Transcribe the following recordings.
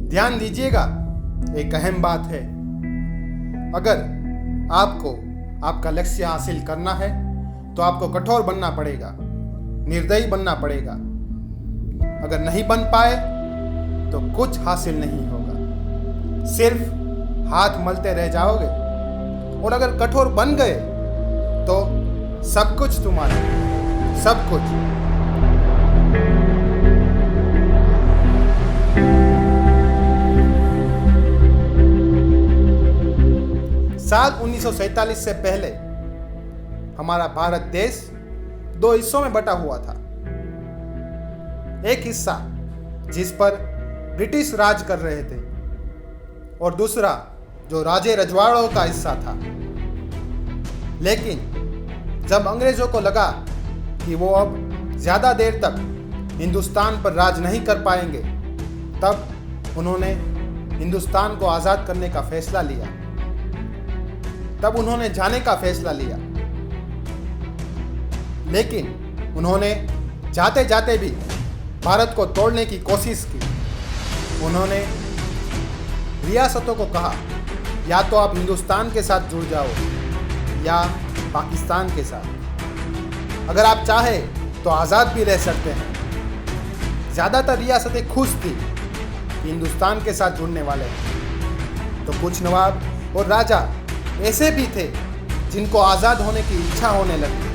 ध्यान दीजिएगा, एक अहम बात है। अगर आपको आपका लक्ष्य हासिल करना है तो आपको कठोर बनना पड़ेगा, निर्दयी बनना पड़ेगा। अगर नहीं बन पाए तो कुछ हासिल नहीं होगा, सिर्फ हाथ मलते रह जाओगे। और अगर कठोर बन गए तो सब कुछ तुम्हारा, सब कुछ। साल 1947 से पहले हमारा भारत देश दो हिस्सों में बटा हुआ था। एक हिस्सा जिस पर ब्रिटिश राज कर रहे थे और दूसरा जो राजे रजवाड़ों का हिस्सा था। लेकिन जब अंग्रेजों को लगा कि वो अब ज्यादा देर तक हिंदुस्तान पर राज नहीं कर पाएंगे, तब उन्होंने हिंदुस्तान को आजाद करने का फैसला लिया। तब उन्होंने जाने का फैसला लिया। लेकिन उन्होंने जाते जाते भी भारत को तोड़ने की कोशिश की। उन्होंने रियासतों को कहा, या तो आप हिंदुस्तान के साथ जुड़ जाओ या पाकिस्तान के साथ। अगर आप चाहे तो आज़ाद भी रह सकते हैं। ज़्यादातर रियासतें खुश थी कि हिंदुस्तान के साथ जुड़ने वाले हैं। तो कुछ नवाब और राजा ऐसे भी थे जिनको आज़ाद होने की इच्छा होने लगी।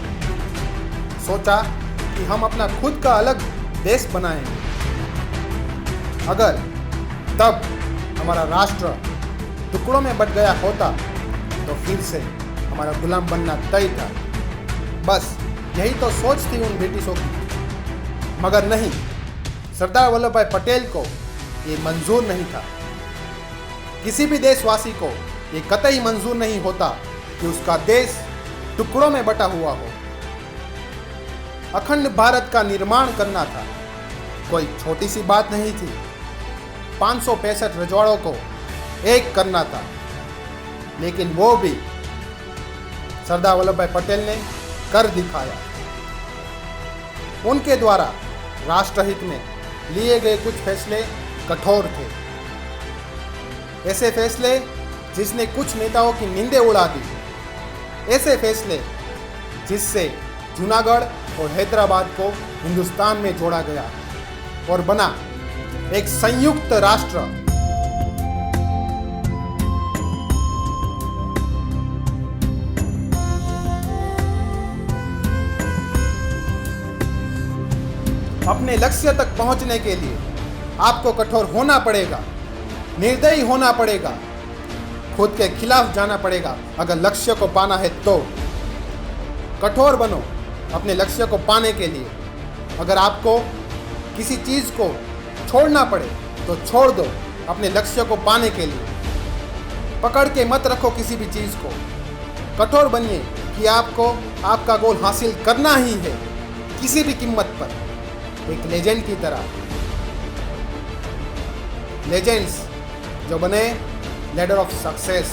सोचा कि हम अपना खुद का अलग देश बनाएंगे। अगर तब हमारा राष्ट्र टुकड़ों में बट गया होता तो फिर से हमारा गुलाम बनना तय था। बस यही तो सोच थी उन ब्रिटिशों की। मगर नहीं, सरदार वल्लभ भाई पटेल को ये मंजूर नहीं था। किसी भी देशवासी को ये कतई मंजूर नहीं होता कि उसका देश टुकड़ों में बटा हुआ हो। अखंड भारत का निर्माण करना था, कोई छोटी सी बात नहीं थी। 565 रजवाड़ों को एक करना था। लेकिन वो भी सरदार वल्लभ भाई पटेल ने कर दिखाया। उनके द्वारा राष्ट्रहित में लिए गए कुछ फैसले कठोर थे। ऐसे फैसले जिसने कुछ नेताओं की नींदें उड़ा दी। ऐसे फैसले जिससे जूनागढ़ और हैदराबाद को हिंदुस्तान में जोड़ा गया और बना एक संयुक्त राष्ट्र। अपने लक्ष्य तक पहुंचने के लिए आपको कठोर होना पड़ेगा, निर्दयी होना पड़ेगा, खुद के खिलाफ जाना पड़ेगा। अगर लक्ष्य को पाना है तो कठोर बनो अपने लक्ष्य को पाने के लिए। अगर आपको किसी चीज़ को छोड़ना पड़े तो छोड़ दो अपने लक्ष्य को पाने के लिए। पकड़ के मत रखो किसी भी चीज़ को। कठोर बनिए कि आपको आपका गोल हासिल करना ही है, किसी भी कीमत पर, एक लेजेंड की तरह। लेजेंड्स जो बने ladder of success।